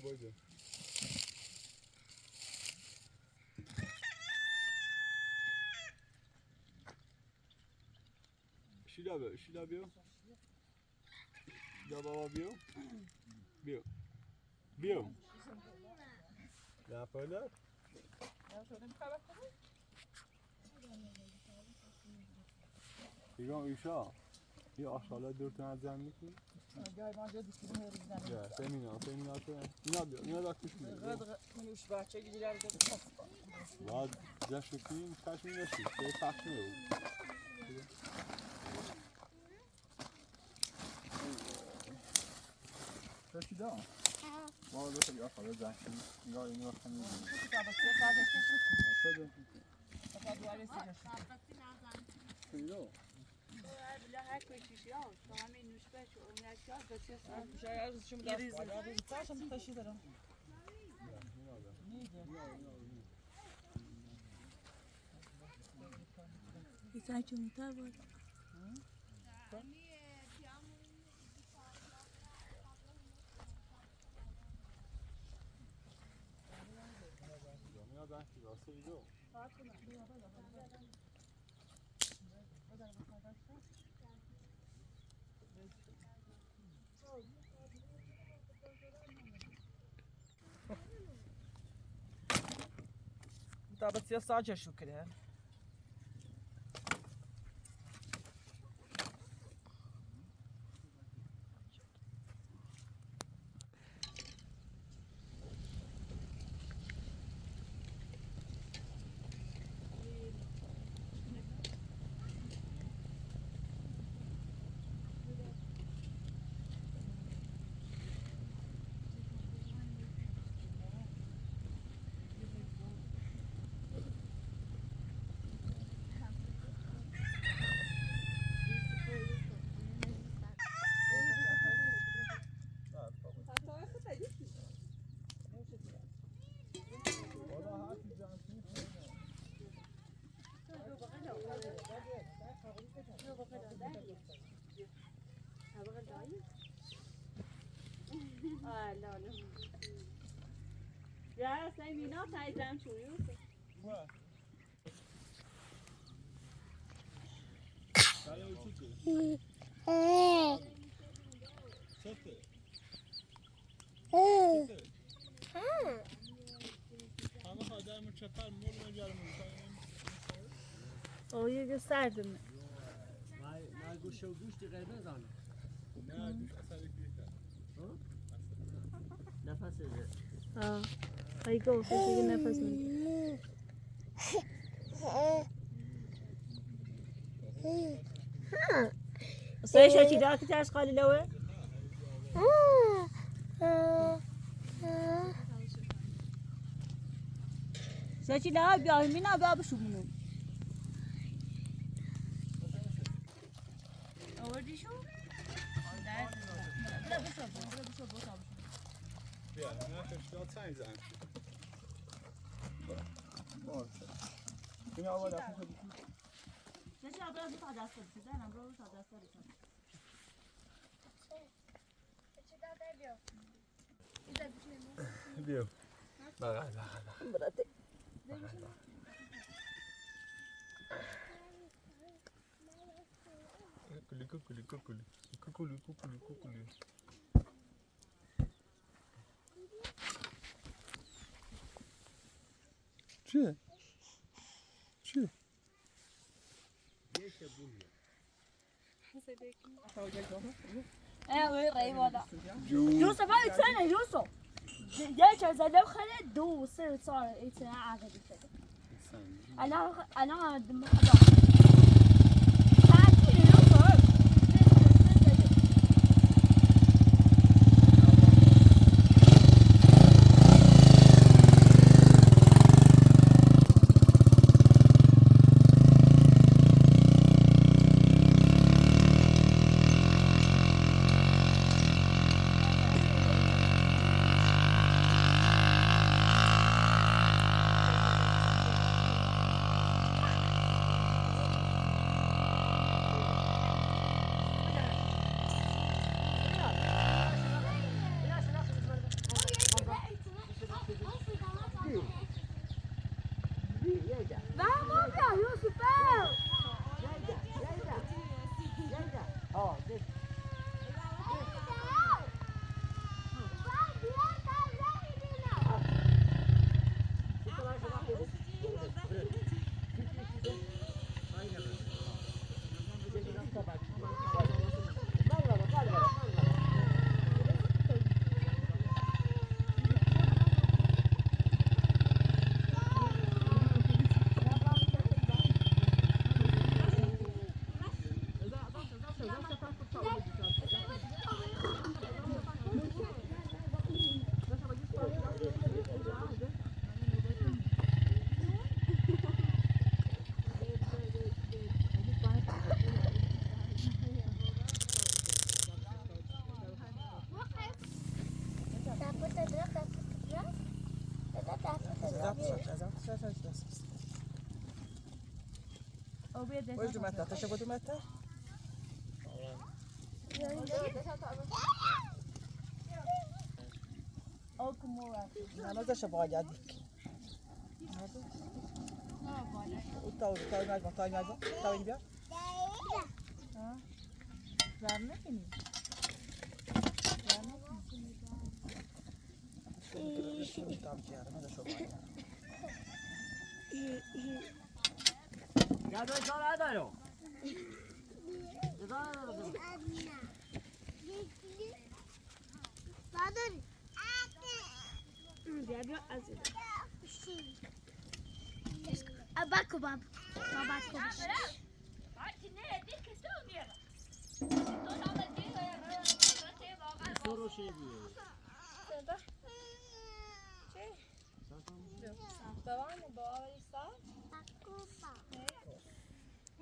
boyunca. Şila bio. Ya baba bio. Bio. Ne yaparlar? İran Uşa. Ya aşağıda 4 tane zemlik mi? Gel bence dikini verirler. Ya femina. İna da kuşmuyor. Üç bahçe gidiler de. Ya yaşıkıyım kaçmıyor yaşık. Şey saçmıyor. Peki de. Vallahi da tabii aşağıda zemlik. İna bakmıyor. Yok. Her koşuş ya. Tamamen nüşbe şu omlaklar kaçıyor. Şayarız şimdi biraz var. Ya biz taşım taşıdırım. Bir tane çumta var. Ya ben ki varsa video. Tabii ya sadece şu kere. Ya sen mina teyzem çocuğu. Kaya uçutu. Çatı. Ama kadar mı çapar mı olma gelmiyor. Oyu gösterdim. ما گوشه و گوشتی غیر نزانه Ne düş asalık bir tane. نفس ده اه هيجو في نفس من سوي شو كذا كتاش قال له سوي لا بيا منا بيا بشو منو أودي شو لا بشو Ja, na verschiedene zijn zijn. Kun je al wat even نشي أبغى أبغى أدرس كذا أنا أبغى أدرس Bio. Bak. براتي Kukuli. چیه؟ وين ريوضة يوسف هاي سنة يوسف جاي كذا خلي دو صار إيه عقد كذا أنا دم حدا وش دمتها تشبه دمتها أنا ده شبه جدك تاوي نجمة تاوي بيا زارنا كني شو تام كيارا ما ده شبه Ya ben sana ederim. أباكو باب باباكو Soru şey diyor.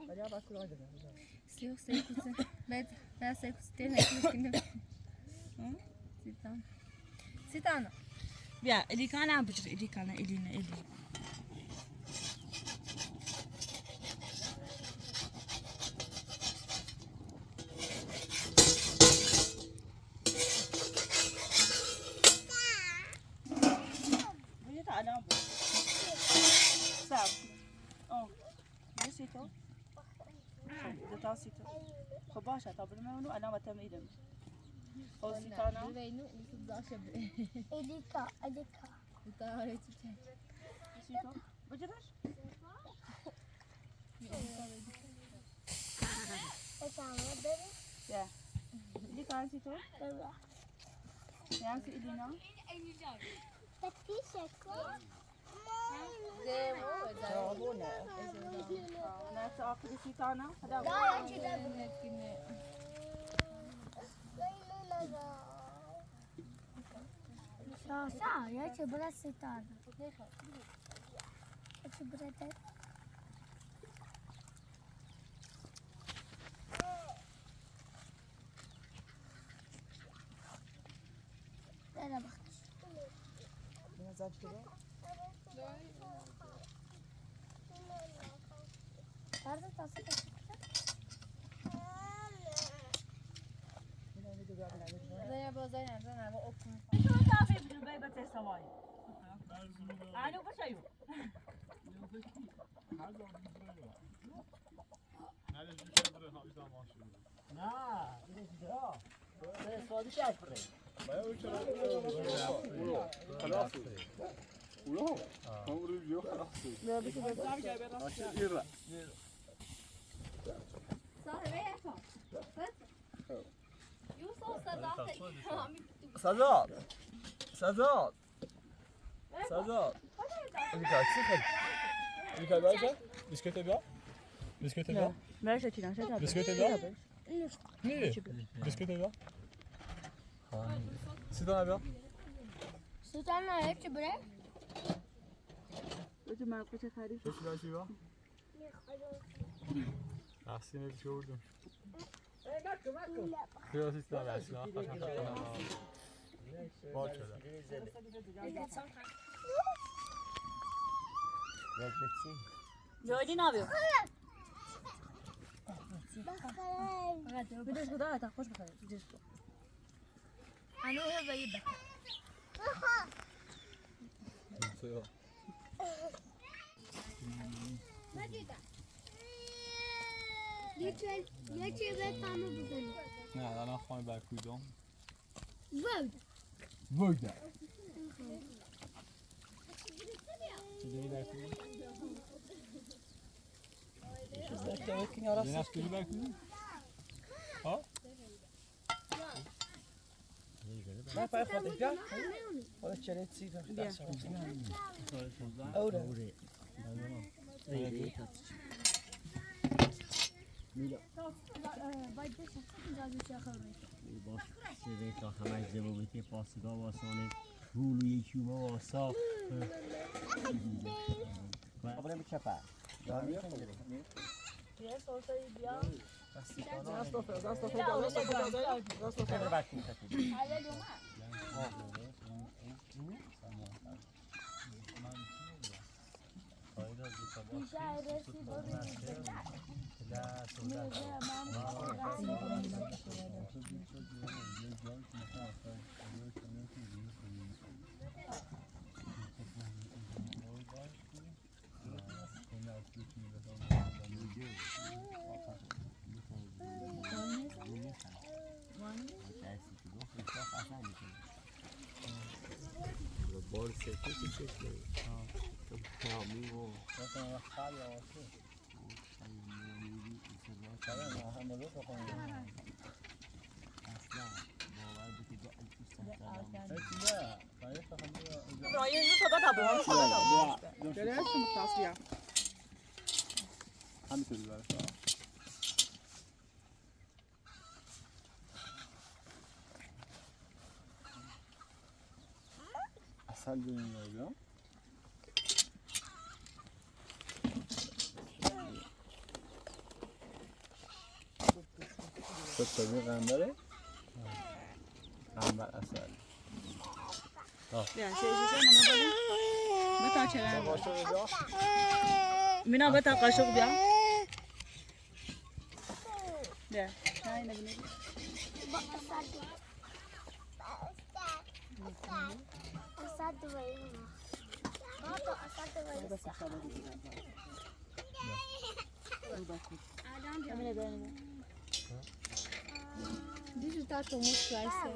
ولی با کلاه داره سيتانا بيا اللي كان عم بجري اللي كان إلينا إلي بيجي تعال نام ساعة نسيته ده تاسيته خباشة طب المهم أنا ما تم إيدم أو سيتانا إليكا نسيته بجرش يا اللي كان سيتو يعني إلينا جاوبونا أنا تأكل سيتانا هذا شاسا يا كبرت ستار كبرت لا بخش مزاج كده هذا تصل زي بازاي عندنا بقى شو تعرفي بالبيبة السماي أنا بشيو Ne? Sen sadi şey yapırım. خلاص ولا عمري بيو خلاص لا بس بزاف جايبه راسها سازاد سازاد سازاد Rika, c'est Rika, Rika, bisküvi bien? Bisküvi bien? ماشي كده ماشي Bisküvi bien? Ne? Bisküvi bien? C'est dans la bien? ستار يا كبرت بده ما كنت خارج Je suis là, tu vois? Merci, mes petits rouges. C'est aussi ça, là, c'est là. Bon, tu جوادي نابيو بدش خدا تخش بخير بدش أنا هو بيبك C'est vrai. يا بيت عمو بزني Nej, den har fan bara kudden. فوق Vojda. Det är där kudden. تاكل يا Det är راسي nästa du där kudden. Ja. ما فايخذ بيا ولا شريت سيده أولا باش سری تا همه زبوبتی پاسگاه واسانه رول و یکی ما واسا قبل بچپه زاستو زاستو زاستو خبر بکنی بار سفید چیه؟ تامی و مثلا خالی آسه اصلا محمد رو بخونم باور بکنید با الفی نه خیلی فهم ابراهیم اینو صدا دبرم صدا چرا اسم تصویر همینطوری برای اصل ببین اینجا ستایی قنبره قنبر اصل بیا شیشه نمو بله بتا چرا باشه اینجا مینا بتا قاشق بیا بیا نه نبینی بس خبر Dici tata mult clase.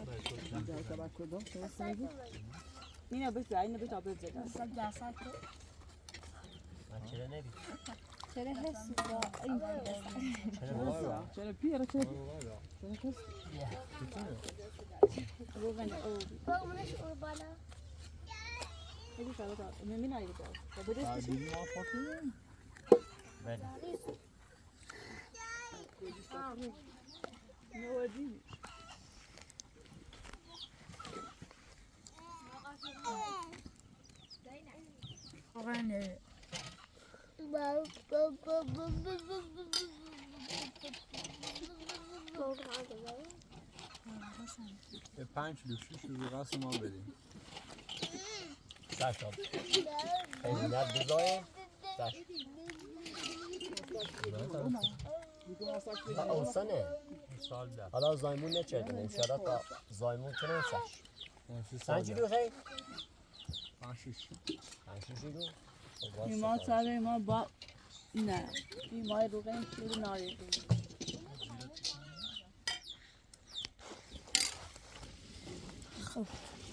مینا بس اینو بتا بزد چرا نبی؟ چرا حسی با این چرا پیرا چرا کس روغن او خیلی شده مینا ایده تا بده دیدی ما فاطمه بله نوردی واقعا به 5 کیلو 6 کیلو راست ما بدیم سشاب خیلی نت بزایم سشاب اوسانه حالا زایمون نچردیم انشاءالله تا زایمون کنن سش سنجی رو خیلی 5 6 کیلو ما سر ما با نه این مای روغن خیلی ناری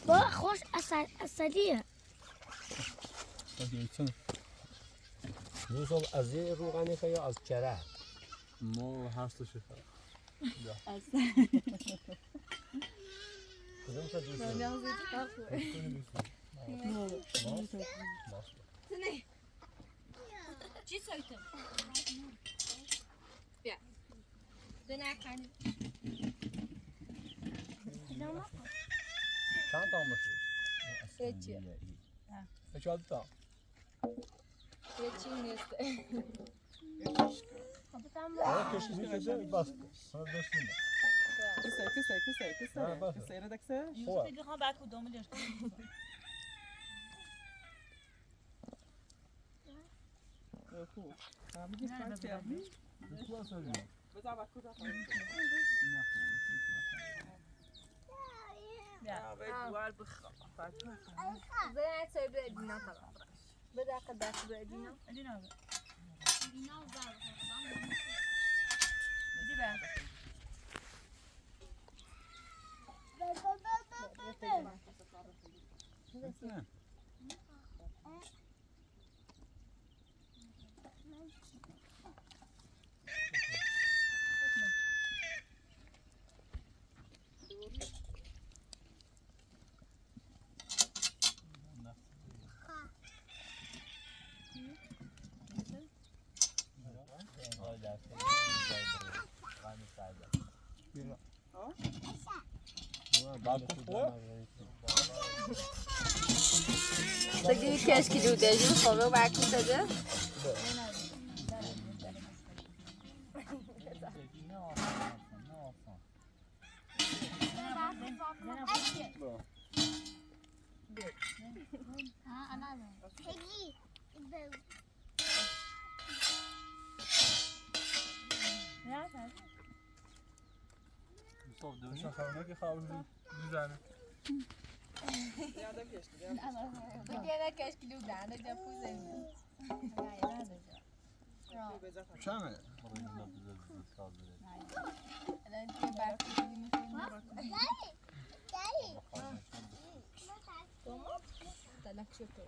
با خوش اصلیه دوستان از این روغنی که یا از چرا ما هست شفا کدوم شد دوستان چی سایتم؟ بیا دونه کنی چند تا میشه هیچی چند تا هیچی نیست کشیش میشه بس دستونه کسه را دکسه خوب بخوام بعد کدوم لیش خوب همین فاز کردی بذار بعد کدوم یا باید دوال بخوام زنه چه به دینا طبعا بده قداش به دینا ادینا اینا زار بدی بعد Peki keşke dudajın sonra belki de. شو خبرنا که خوابی میزنه یادم کشتی بگیره کشکیلو دهنه جا پوزه چمه الان توی برفی میکنیم تلک شکر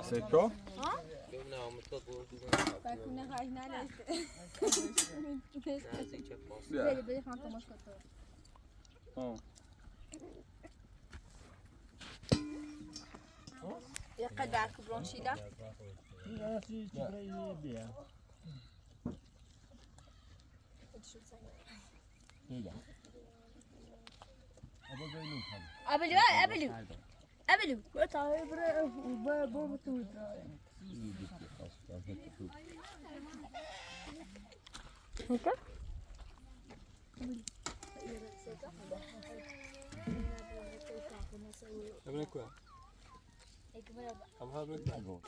سکو؟ بکنه خواهی نلسته بیا بری خواهم تماش کنم یه قدر کبران شیده قبلو تعال برا بطول هيك ابنك وين؟ أبغى ابنك أقول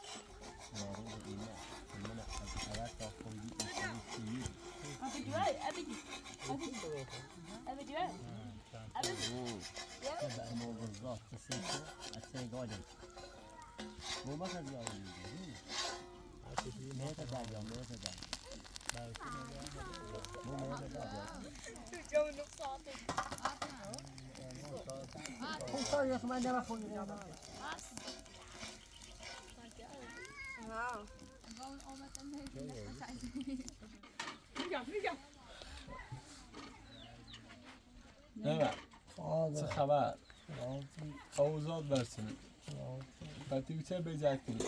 نه چه خبر؟ اوضاع برسونه بعدی بیچه بیجت کنیم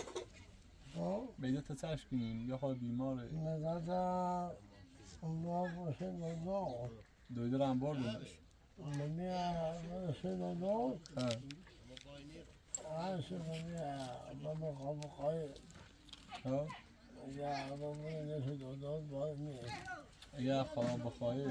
بیجت تا چشم کنیم یا خواهد بیماره دویده رو انبار بودش اگر خواهم بخواهی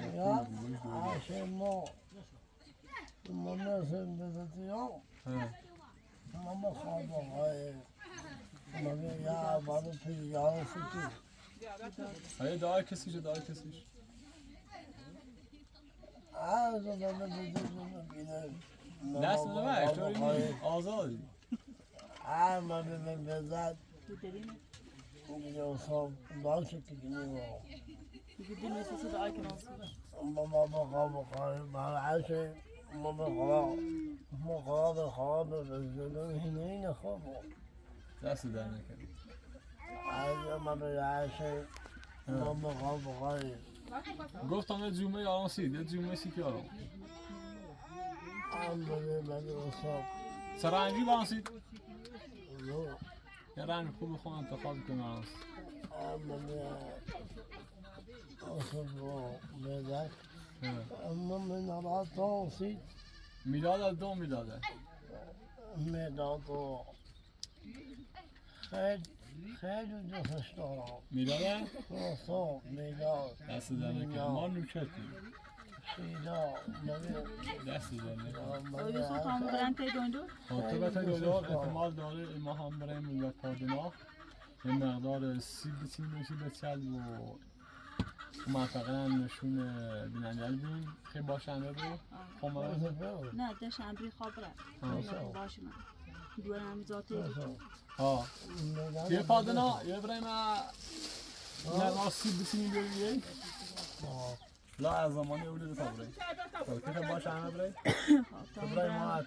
آیا دعای کسیش دعای کسیش دست نمه اشتاری نیم آزادی دست در نکنی گفتم یه جمعه آرام سید یه جمعه سی که آرام سرانجی با آن سید یه رنگ خوب خود انتخاب کنم آرام سید اما من على طاسي میلاد 2 میلاده مداد و خیلی دوستش دارم میلاده راسا مداد دست زنه که ما نوکتی سیدا دست زنه یوسف هم برن تی دوندو خاطبت دولار احتمال داره ما هم بریم به پادنا یه مقدار سیب بچین به چل و موفقا نشون بیننجل بیم خیلی باشنده بود خب نه ده شنبه خواب برن باشه من دوره همی ذاتی ها یه پادنا یه بریم مقدار سیب بچینیم بریم لا از زمانی اولید تا بریم که خیلی باشنده بریم بریم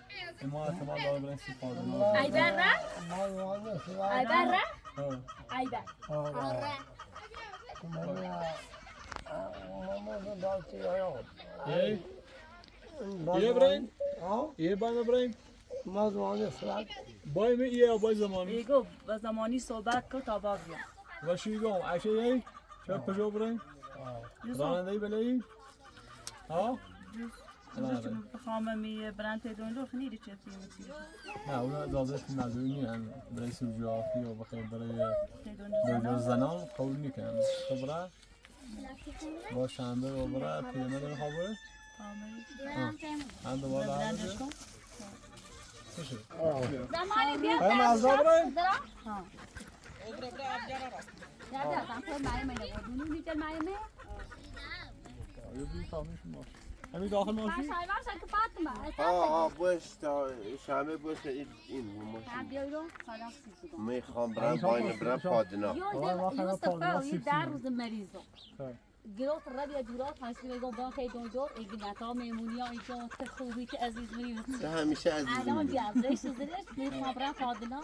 ما احتمال داره بریم سیب پادنا ای بره ای بره ای بره یه بریم یه بایم بریم ما زمان فرق بایم یه یا بای زمانی ایگو به زمانی صحبت کن تا با بیان و شیگم عشه یه چه کجا بریم رانندهی بلایی ها بخوام می برن تی دوندو خیلی چه تیمی نه اون اجازه نداری هم برای سوژافی و بخیر برای زنان قبول میکنم خبره با شنبه و برای پیمه داره خبره هم دوباره برندش کن زمانی بیا هم از بریم نه tam پر مایه میده دونو میتر مایه می یه بی تامیش باش همین داخل ماشین سایوار که فاطمه آه باش تا شامه باش این ماشین بیایرو خلاص سیزو میخوام برم باین برم پادنا یوسف باوی در روز مریضو گروت ربی دورات هستی میگم با خیلی دور ایگی نتا میمونیا اینجا خوبی که عزیز میوت تو همیشه الان عزیزم بیازش زدش میخوام برم فاضلا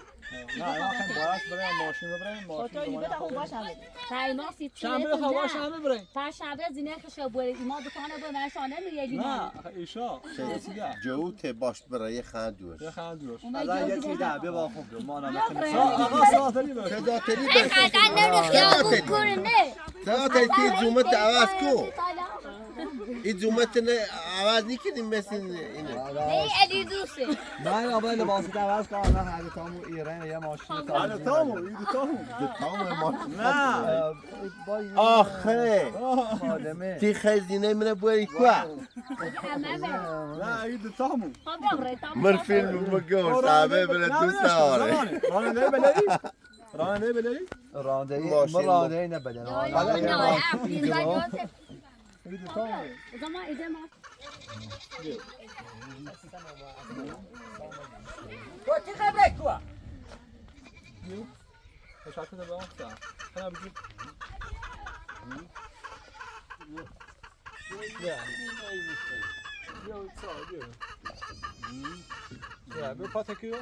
نه ما خیلی باید بریم ماشین ببریم تو این بده خوب باشم تایما سی شنبه هوا شنبه بریم تا شنبه زینه خشه بوری ما دکانه بو من شانه میگی نه ایشا چیه جوت باش برای خندوش یه خند جوش الان یه چیز ده بیا با خوب ما آقا ساعتی باش صدا تری بس صدا تری که زومت عوض کو این زومت نه عوض نکنیم مثل اینه ای علی دوسته من اول لباسی عوض کنم نه هر تامو ایران یه ماشین تامو تمام ما نه آخه خادمه تی خزینه منه بوری کو نه این تامو مر فیلم مگو صاحبه بله دوست داره راننده بلایی راننده بلایی رانده نبدن این تامو زمان ایده ما تو خبره کو یو تشکر به اون سر انا بجيب يا بيو باتكيو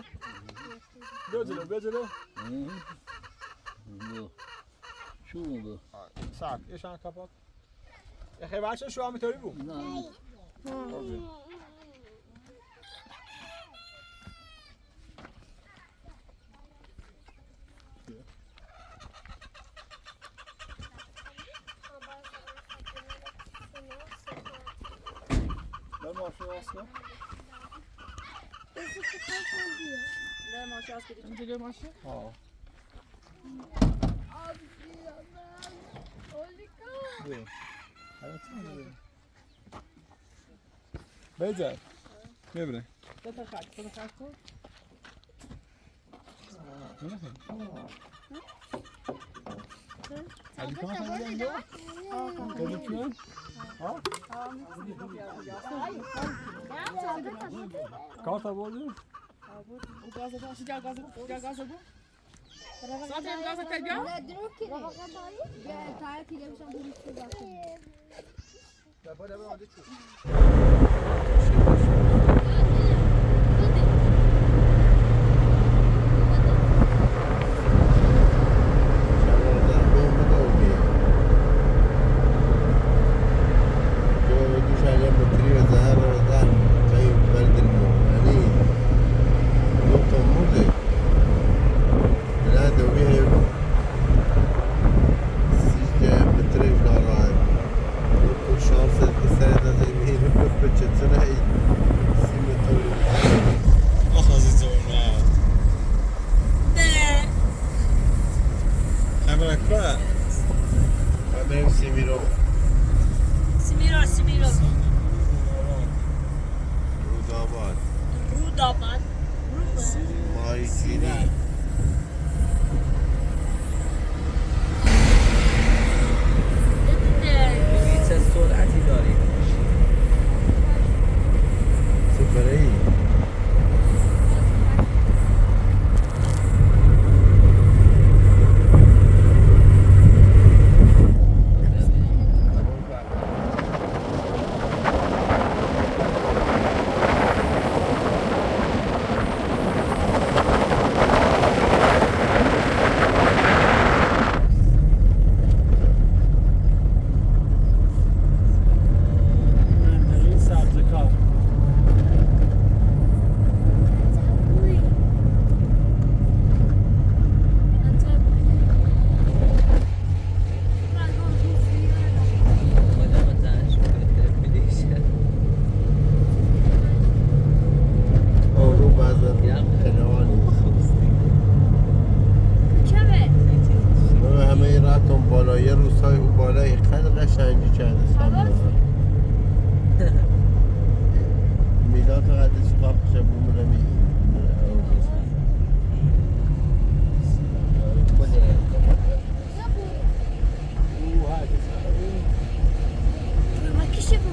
بيجلو شو میگو ساعت ايش انا كابوت يا اخي بعد شو عم تريبو ماشین واسه نه ماشین از بدید اینجا ماشین ها بیا بجا ببره دو تا خاک کن علی کان خیلی کان ها کارت آوردی؟ شانس پسر داده بریم سیمیرو سمیرو رودآباد رودآباد ماهیگیری چه سرعتی داری سفره‌ای این سبزکار آدم زنش میشه آرو بزر خلوانی کمه من همه راتون بالا یه روزهای بالای خیلی قشنگی کرده میلاد فقط چیکار بشه بمونه ما کشفو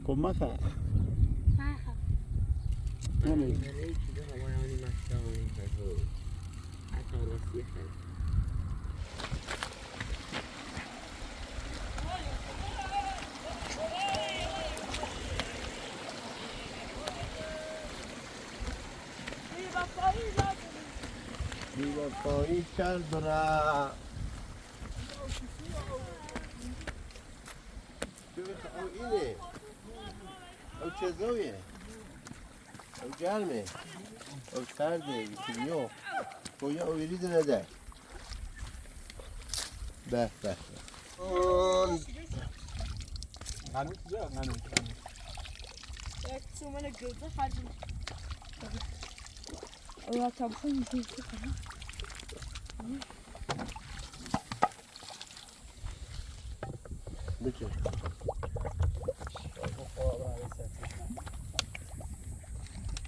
کمک بی‌وفایی کرد را او اینه او چیزویه او گرمه او سرده بیو گویا او ریده نده به به نانو کجا نانو تو من گلده خرجم اوه تابخون جوزی کنم بچه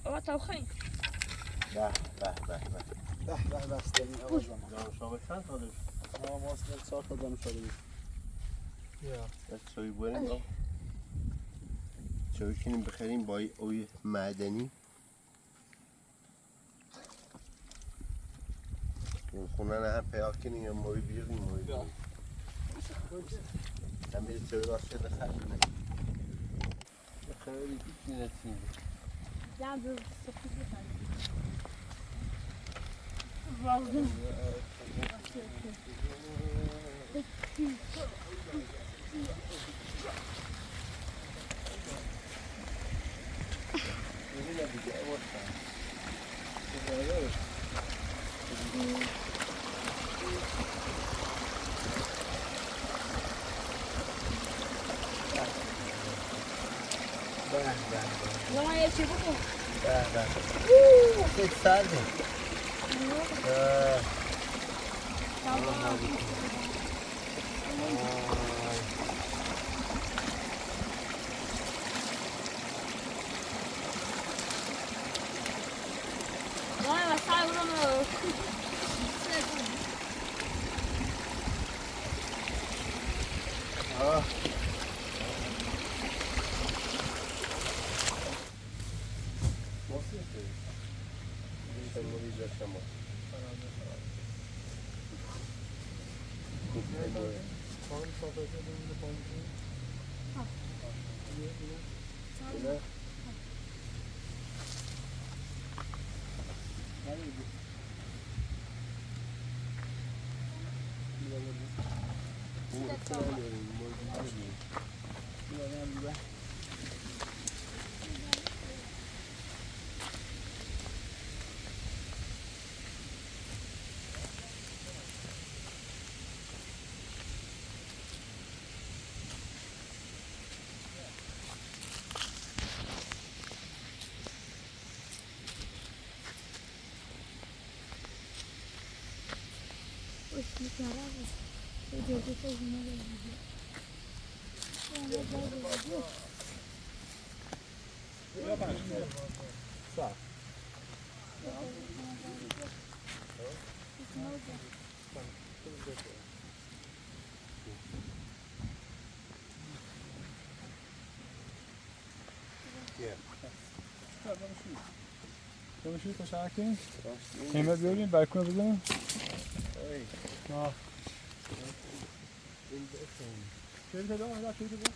اوه تابخون به به به به به بستنی آقا جان دانشگاه چند تا داشت؟ ما اصلا 4 تا دانشگاه چوی بریم آقا چوی کنیم بخریم با اوی معدنی خونه نه هم پیدا کنیم یا موی بیاریم موی بیاریم هم بیریم چوی راست شده خریم خیلی بیتی نتیم زن برو سفید بخنی اینه دیگه اوستا نه یه چی بکن خیلی سرده نه واسه برو خانم صافه شده بوده پایین. نه. Konuşuyor koşarken. Hemen göreyim, balkona bulalım. Ha. Şöyle de devam et, şöyle de.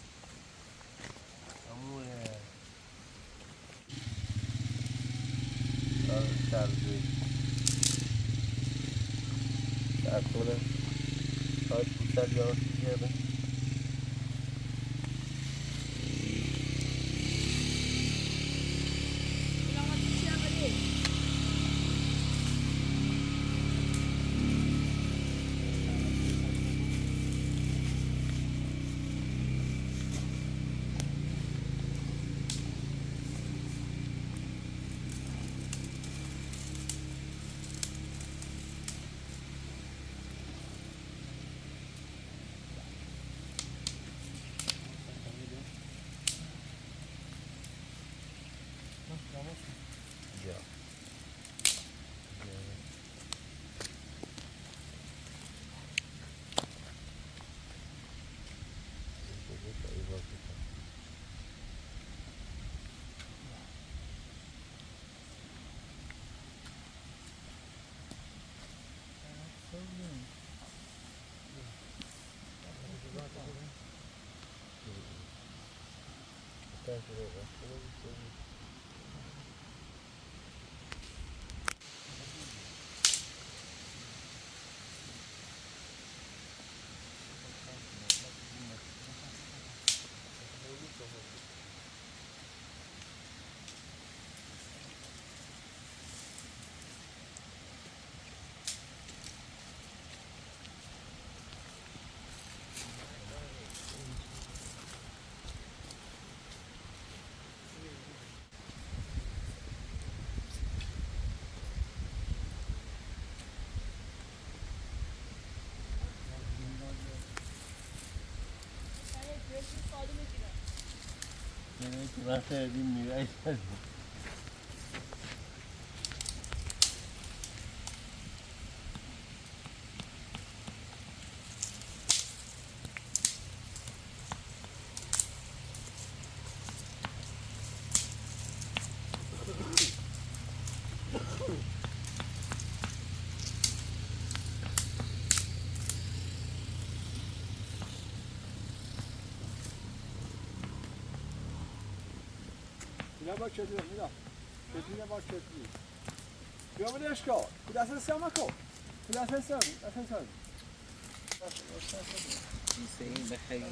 Ben sevdiğim Miray sevdim. اینا با کتری میدم. کتری با کتری. بیا بده اشکال. دست سیام نکن. دست سیام. دست سیام. این بخیر.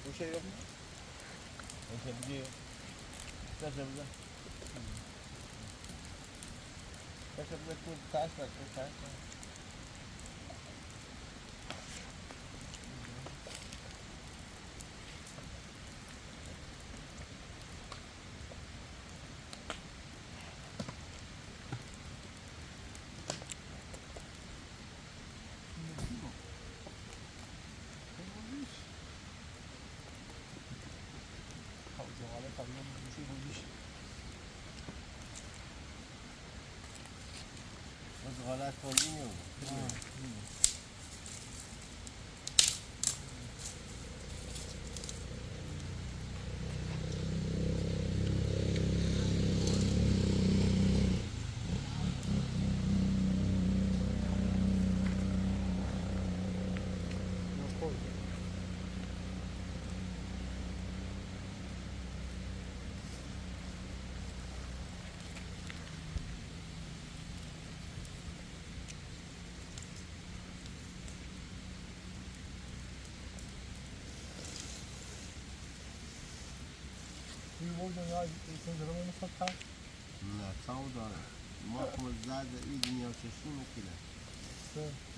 Bu şey yok mu? Neyse bir şey. Kaça bize? Kaça bize bu taş var, taş var. از غلط کردی نیو. نه تاو داره. ما خود زد این دنیا چشی میکنه.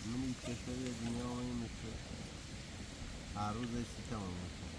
من این کشوری دنیا و این میشه. هر روز ایستی تمام میکنه.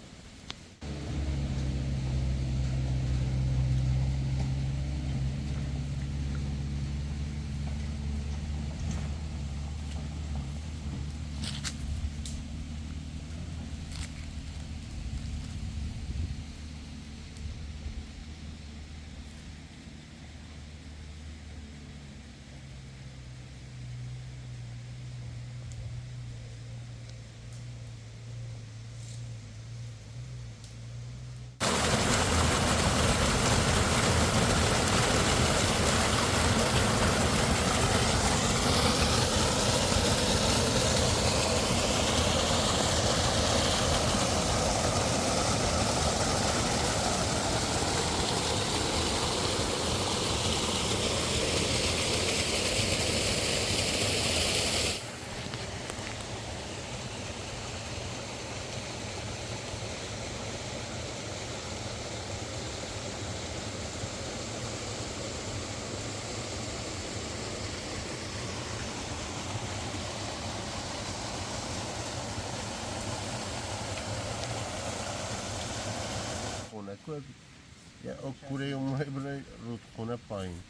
خونه که یه اکوره اون برای رودخونه پایین.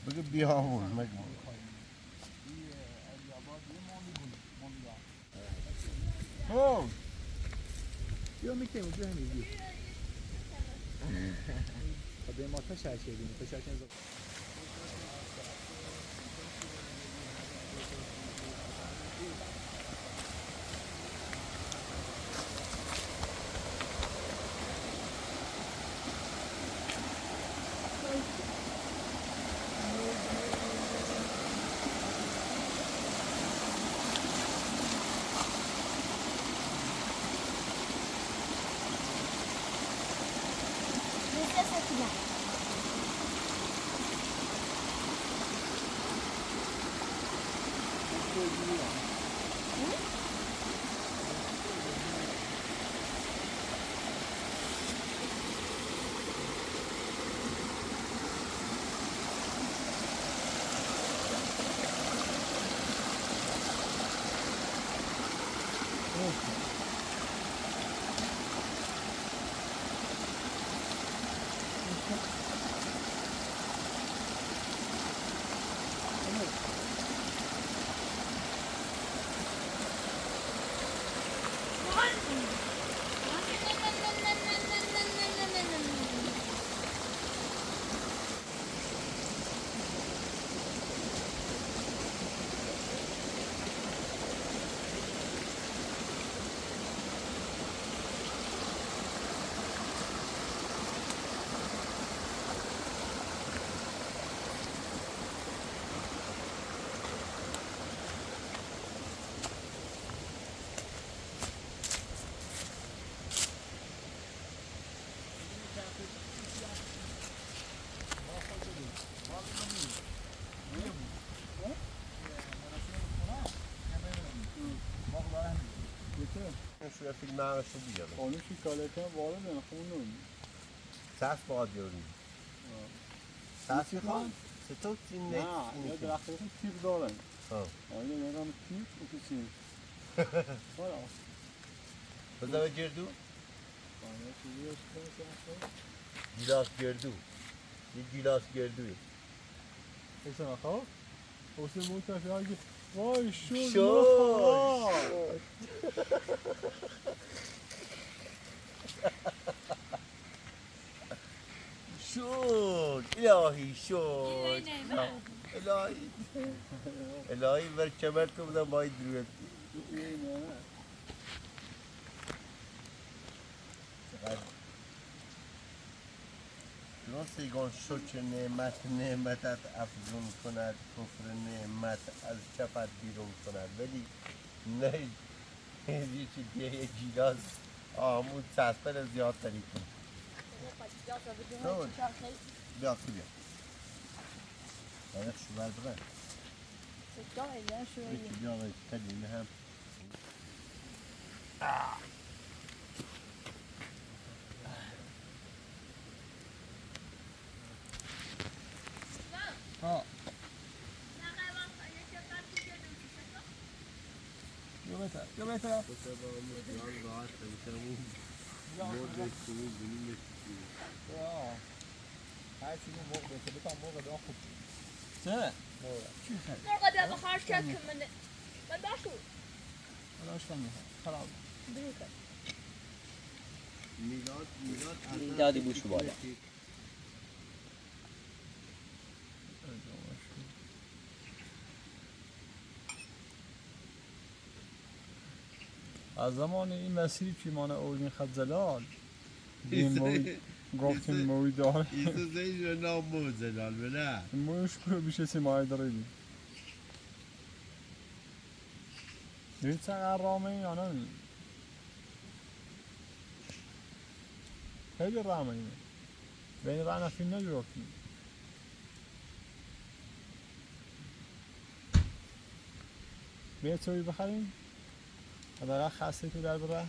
بگه بیامون مگه بیا میکنیم بیا همین به ما تشکر کنیم تشکر شویه فیلم نرسو بیارم Onun şu kaleten var mı? Onun. ساس باید بیاریم ساس میخوان؟ چطور تیم نه یا درختشون تیغ دارن آینه میرم تیغ و کسی بارا بذار گردو آینه چیزی گیلاس گردو یه گیلاس گردوی ایسان خواه؟ حسین بود کافی ها گفت وای شد شد. شد الهی شد الهی الهی بر کمر تو بودم باید رویت راستگان شد که نعمتت افزون کند کفر نعمت از چپت بیرون کند ولی نه یکی دیگه یه گیلاس آمود چسبن زیاد تری کن بیا تو بیا باید شوال بره بیا باید کدیم هم ها بیا بهتر بیا بهتر هرچی موقع بهتر بکنم موقع دا خوب چه؟ مرغ ده بخارش کرد که من باشو حالا شدم خراب میدادی بوشو بالا از زمان این مسیری که ما اولین خط زلال گفتیم موی داره ایسا زیجا نام مو زلال بله مویش کنه بیشه سیمایی داره دیم دید چقدر رامه یا نه خیلی رامه اینه بین رانه فیلم نگرفتیم بیه چوی بخریم حداقل خسته تو در بره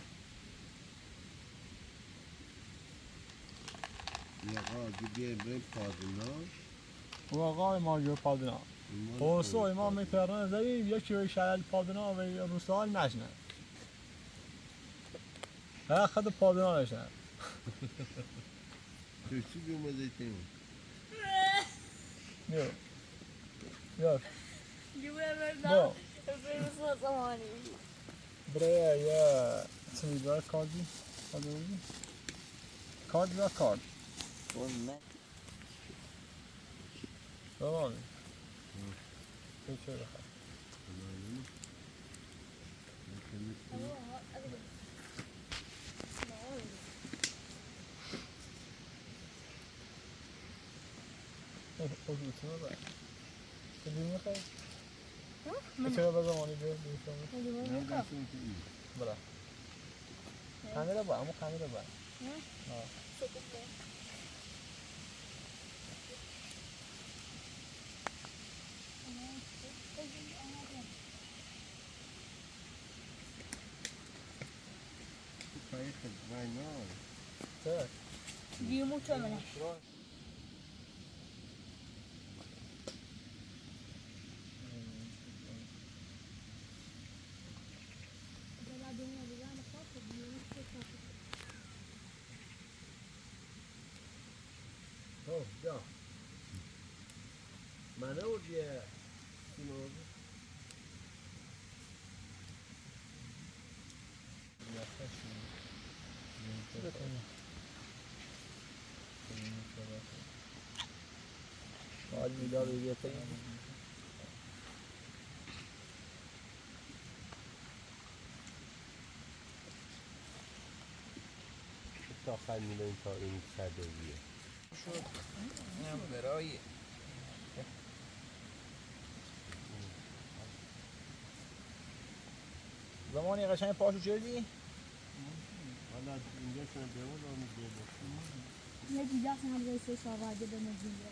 یه آقا بیایم بریم پادنا او آقای ماجور پادنا خورسوی ما میترانه زدیم یکی وی شلل پادنا و روسال نشنه ها خد پادنا نشنه چوچی بیومده تیم یو یو برو زمانی برای یه چی داره کاردی کارد و کارد زمانی چه بخواه خوش بتونه باید تو دیم میخوای؟ چرا به زمانی بیا برا کامیرا با امو کامیرا با چرا؟ دیمو چه منه Oh, ja. Men ook je. باید میدار بیدیت این تا خیلی میلین تا این سردویه برای زمانی قشنگ پاشو چردی؟ حالا اینجا شده بیمون رو میگه یه دیگه اصلا هم رئیسه شاواده به مجیبه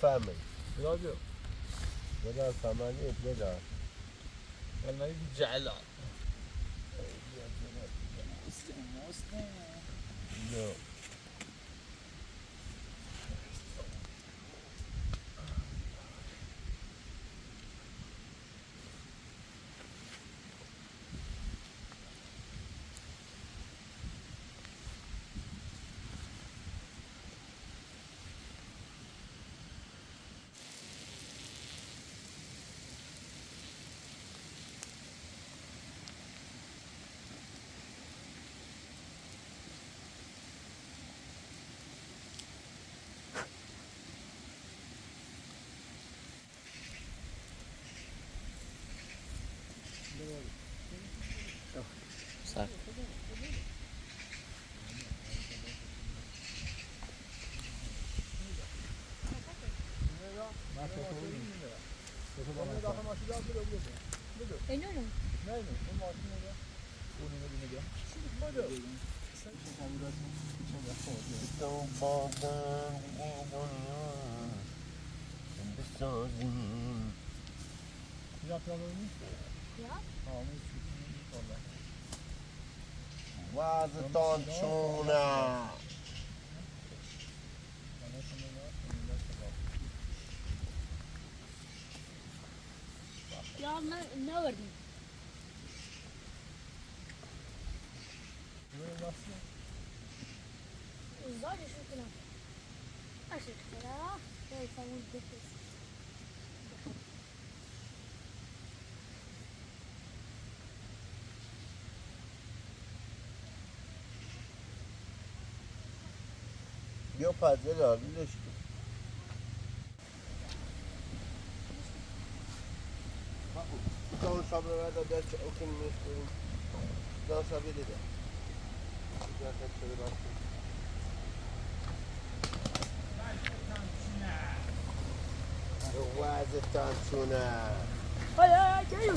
بفهمید رادیو بدار فهمانید بدار ولی جعلا جو اینو نه تو بادن دنیا بسازیم وضعتان چونه یا نوردی زادی شو کنم اشی خدا یا سامون بکس بیا پدل آلیلش کن اون شب رو ورده در چه اوکن میشکنیم دان سابی دیده اجازت شده باید وضعتان چونه هایا کیو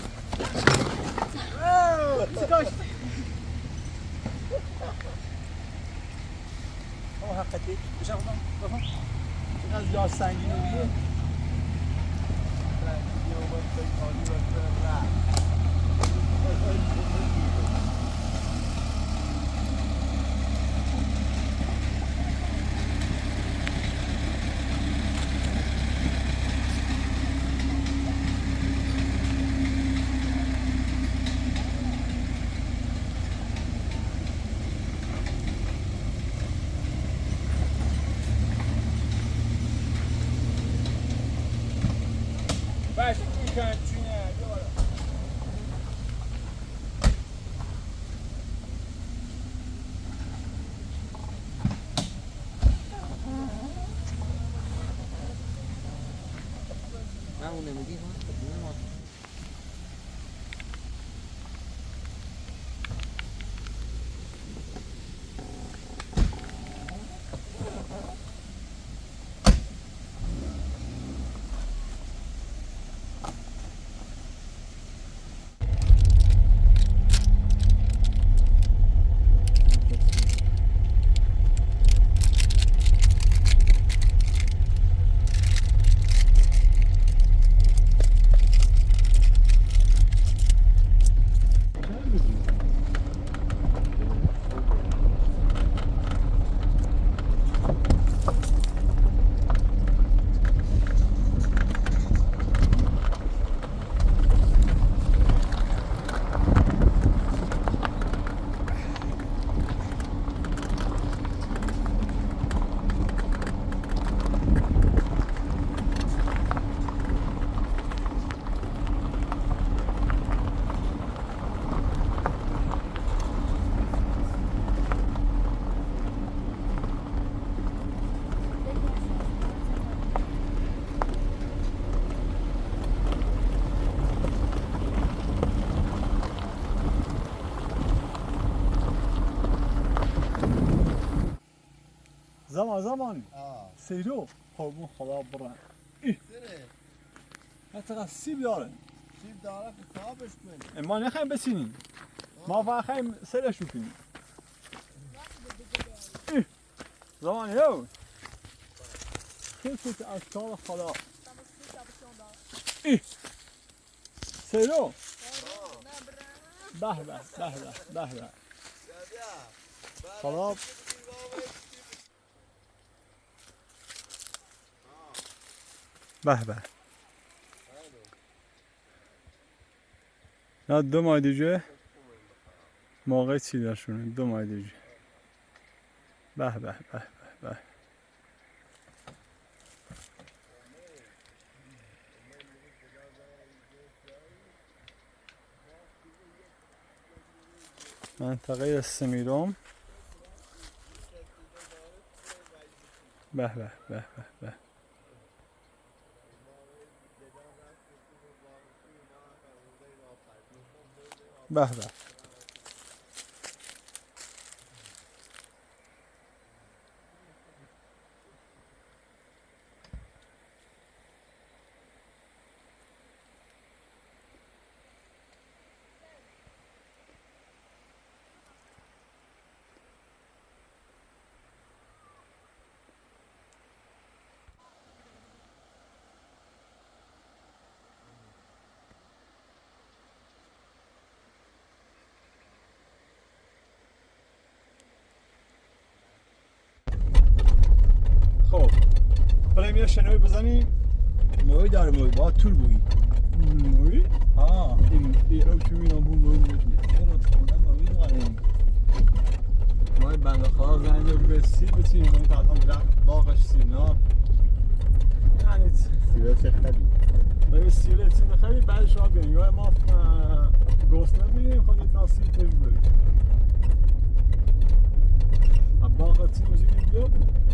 حقیقتی بشم بفهم اینقدر لاس سنگین رو بیه باش میکنم چونه دوباره من اون نمیدی زمانی سیرو قربون خدا برن سره حتی سیب داره سیب داره که صاحبش کنی ما نخواهیم بسینیم ما فقط خواهیم سرش بکنیم زمانی یو که از کار خدا سیرو به به به به به به خراب به به نه 2 ماه دیگه موقع چی داشتونه 2 ماه دیگه به به به به به منطقه سمیرام به به به به به به به خب بریم یه شنوی بزنیم موی داره موی با تور بویی موی؟ ها این او که میرم بود موی میشنیم برو خونه موی داره موی بنده خدا زنده به سیر بچینیم کنیم تا حتما درخت باغش سیر نه یعنی سیره چه خیلی بریم سیر چین بخیری بعدش را بریم یا ما گوست نبینیم خودی تا سیر تش بریم باغ چین میشه که بیا بوده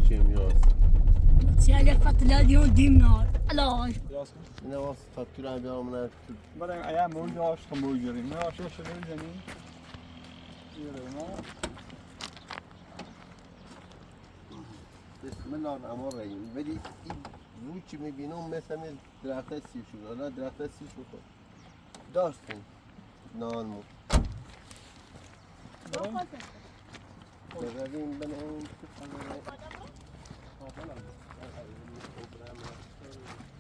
چه میاست سيالي قتل اليوم ديمنار علاش اینه واسه تا تور هم بیامونه بریم ایا موی داشت خب موی گریم نه آشه شده بزنیم بسم الله الرحمن الرحیم ولی این رو که میبینم مثل درخت سیر شد حالا درخت سیر شد داشتیم نانمون برویم بنام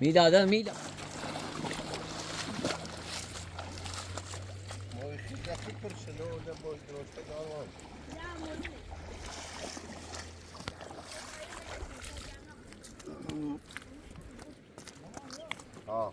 میدادن میداد موی خیلی دفتی پر شده و ده باید درسته دارم ها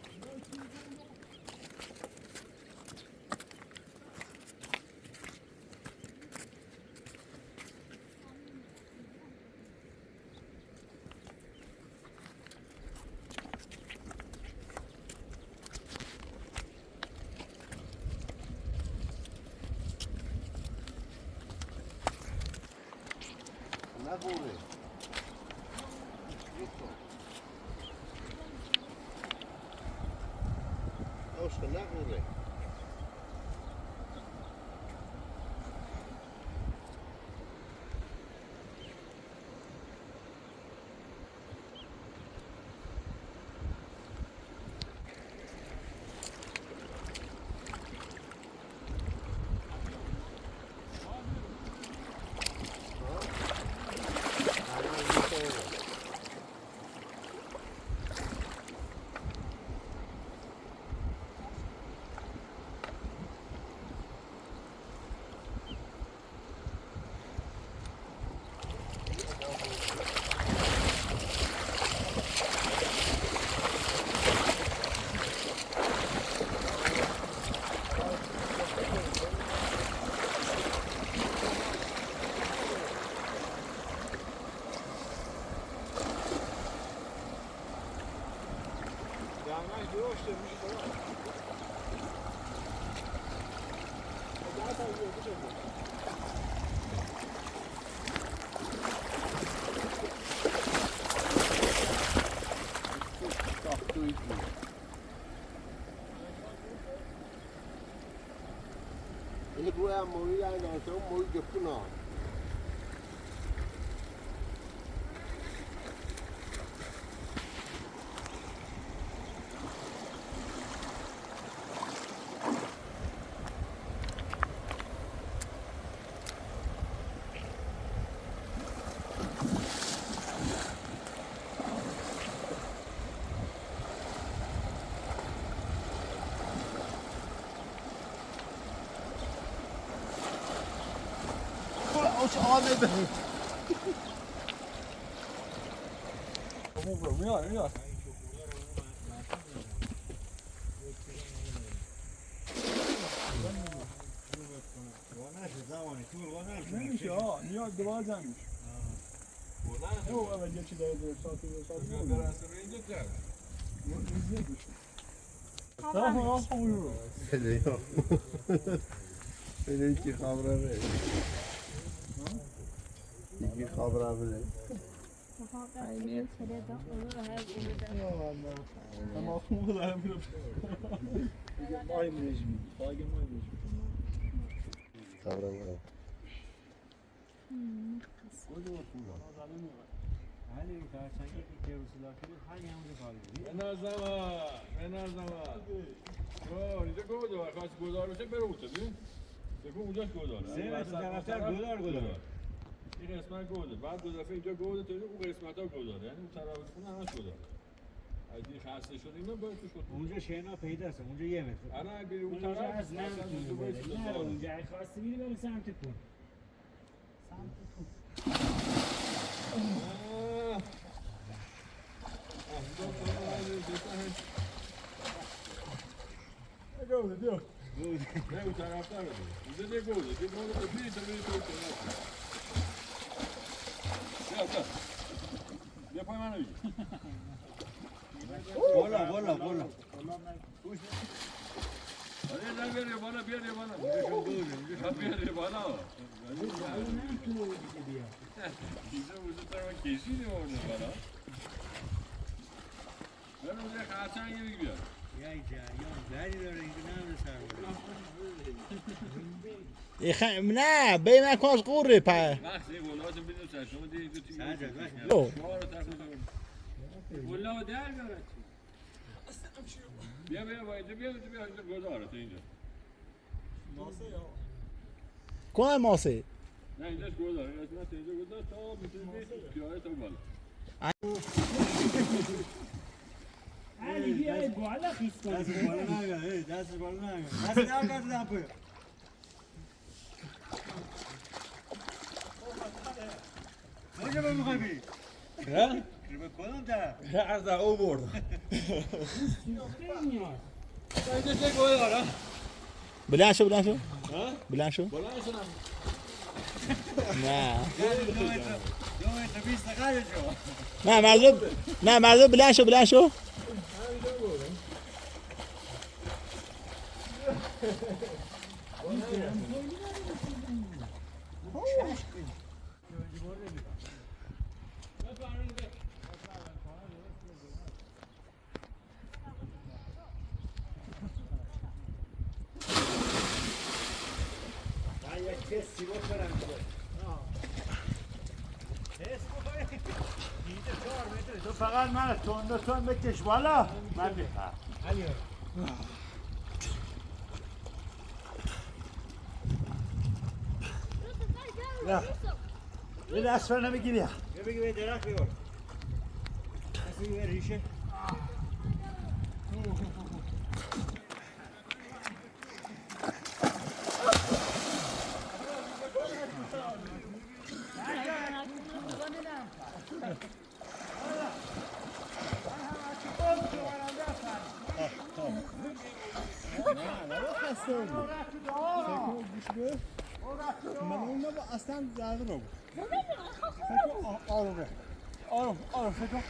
نبوره اوشکو نبوره Ini gue mau yang nasi mau jepun ah. چه آمه به میاد نمیشه میاد دوباره جمع میشه او اول یه چی داره دو ساعتی برسه به اینجا کرد بله کی خبره بله کی خبره بله اما خوب دارم میرم مای میشم خواهی مای میشم خبره بله اینجا گودار خواست گودار بشه بره اوتا ببین بگو اونجاش گوداره سه متر طرفتر گودار این قسمت گوده بعد دو دفعه اینجا گوده تا اون قسمت ها گوداره یعنی اون طرف خونه همش گوداره اگه خسته شد اینا باید توش خود اونجا شنا پیدا است اونجا یه متر الان اگه بری اون اونجا طرف از نمیتونی بری نه اونجا اگه خواستی میری برو سمت کن گوده بیا نه اون طرف داره اینجا ده گوده بری تا بری تو بیا پای منو بگیر بالا آره بیار یه بالا بیار یه بالا اینجا وجود داره من کشیدیم آورده بالا برم اونجا خرچنگی بگی بیار یه جریان دری داره اینجا نمیده سر نه بی نکنش قوره پا وقتی گلهاتو بدیم سر شما دیگه دو تیم شما رو تخصیص گله در بیاره بیا با اینجا بیا اینجا گذاره تو اینجا کنه ماسه نه اینجاش گذاره این قسمت اینجا گذاره تا میتونی بیاره تا بالا علی بیا بالا خیس کن دست بالا نگه دست نگه دپه کجا به میخوای بری؟ ها؟ به کدام طرف؟ از در او بردم اینجا چه گذاره؟ بلند شو ها؟ بلند شو بلند شدم نه 2 متر 20 دقیقه شو نه مردم بلند شو تو فقط من تون بکش بالا من میخوام یه دست فرنه بگیری یه بگی به درخت بیار دست بگی به ریشه من اون نبا اصلا درد رو آروم فکر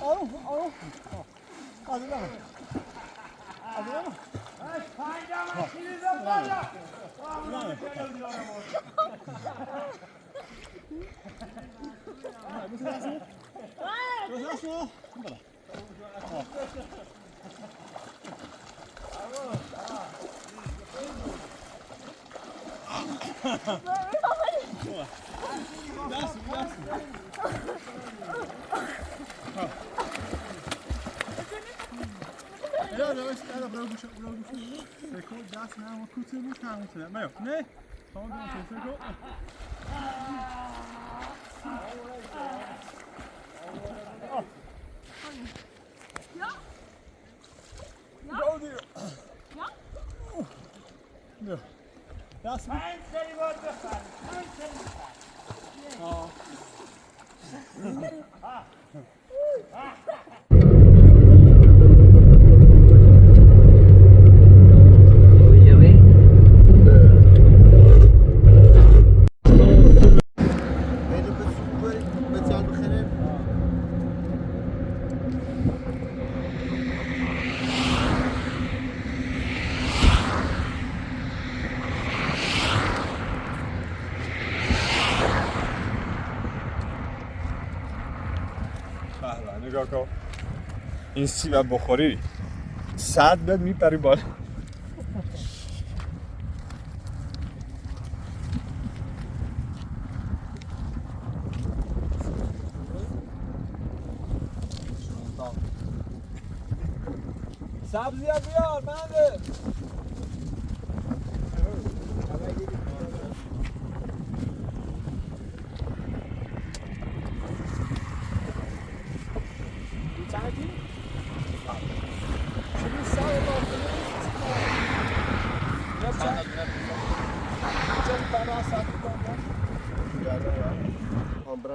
آروم بریم به سوق بریم به جان بخریم. بله نگاه کن این سیب بخوری 100 متر میپری بالا سبزی ها بیار منده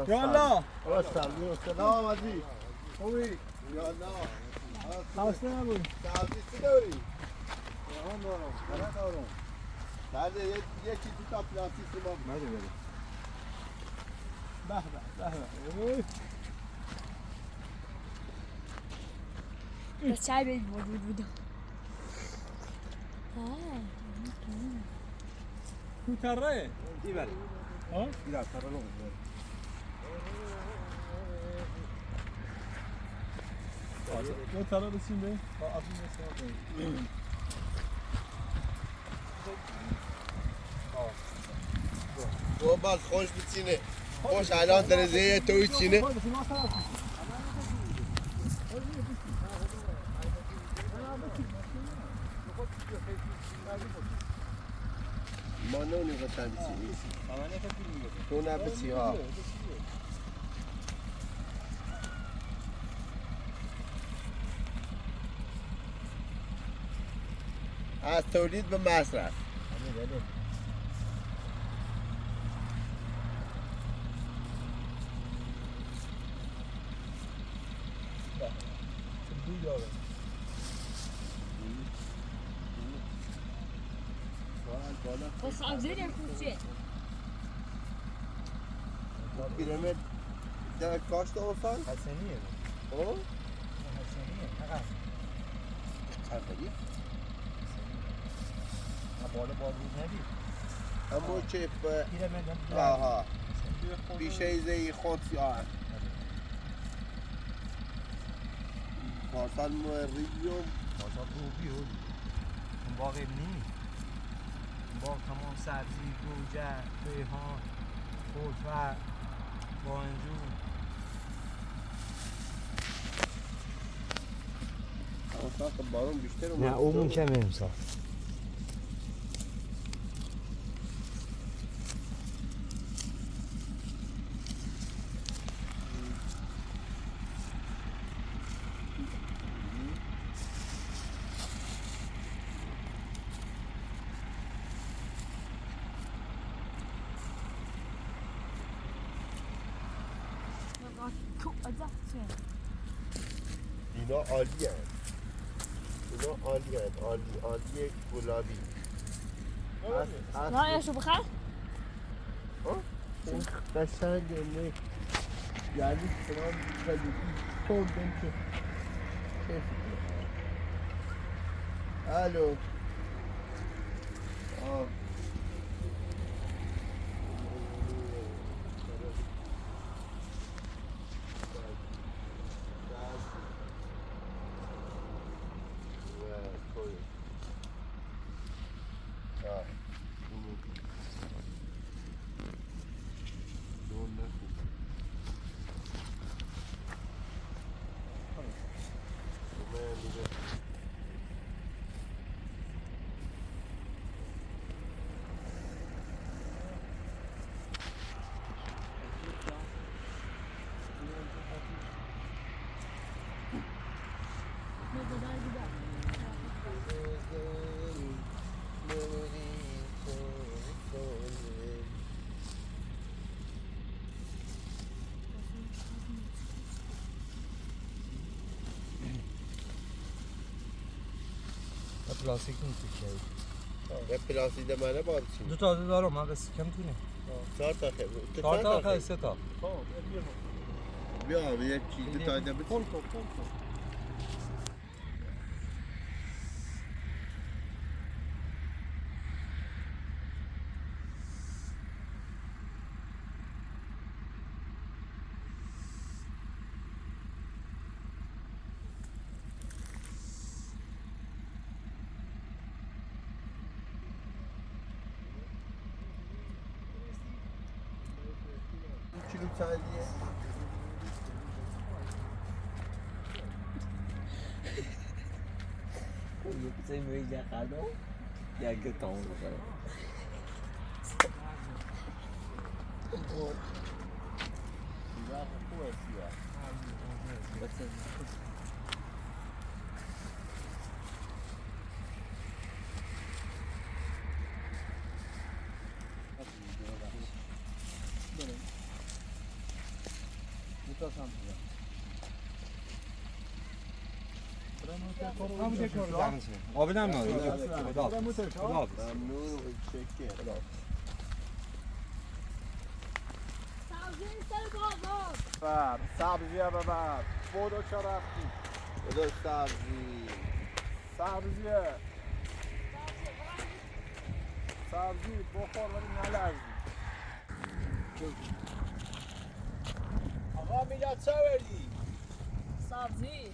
یالا سلام عزیز خوبی؟ یالا خسته نبود سبزی چی داری؟ جهان دارم برای دارم بعد یکی دو تا پلاستیک ما بده بده به بس چای بید بود بودم تو تره این بره ها؟ این تره رو دو تره بسیم به با افزون نسیم تو باز خوش بچینه خوش الان درزه توی چینه ما نونی گفتن بچینی تو نبچی ها از تولید به مصرف بس عاوزين يكون شيء پیرمرد در کاشت اورفان حسنیه او حسنیه فقط چندی بالا روز ندید اما چه به پیرمرد آها بیشه زی خود سیاه پارسال ریوم بازار روبی بود اون باغ ابنی اون باغ تمام سبزی گوجه ریحان خودفر بانجون پارسال که بارون بیشتر اومد نه اون کمه امسال اینا عالی هست اینا عالی هست عالی گلابی لا يا شو بخير این قشنگه نه یعنی تمام خیلی تون بنچه الو پلاستیک میتونی یه پلاستیک منه باید چی؟ دو تا دارم من بس کم تونه 4 تا خیلی 4 تا خیلی 3 تا بیا یه چیز دو تا ده بچی کیلو چندیه؟ Você meio de cada e a guitarra no cara. آبی نمیاد ممنون شکر سبزیه ببر بودو چه رفتی بودو سبزی سبزیه سبزی بخور ولی نلرزی آقا میلاد چه بردی؟ سبزی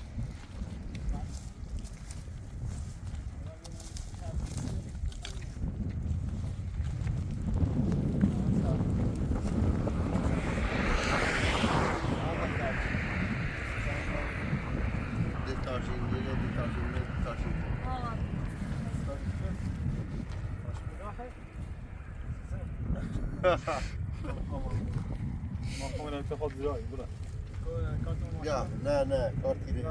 بیا نه کارتی ریز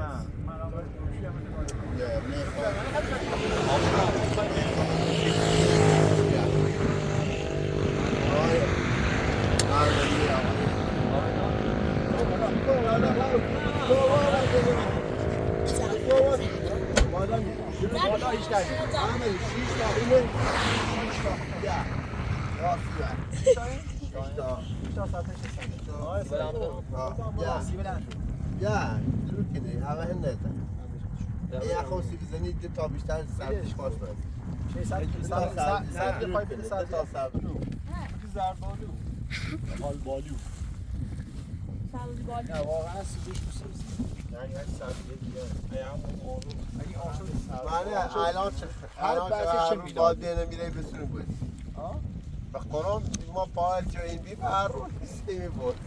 یا درو کنی همه هن نده یه خوصی بزنی دو تا بیشتر سبزیش باش باید سبزی پای بده تا سبزی زردالو بالو سبزی بالی نه واقعا سیبیش تو سبزی نه یه سبزی دیگه اگه آشو من الان چه باید بینه میره بسونه بود به قرآن ما پاید جو این بی بر رو نیستی می بودی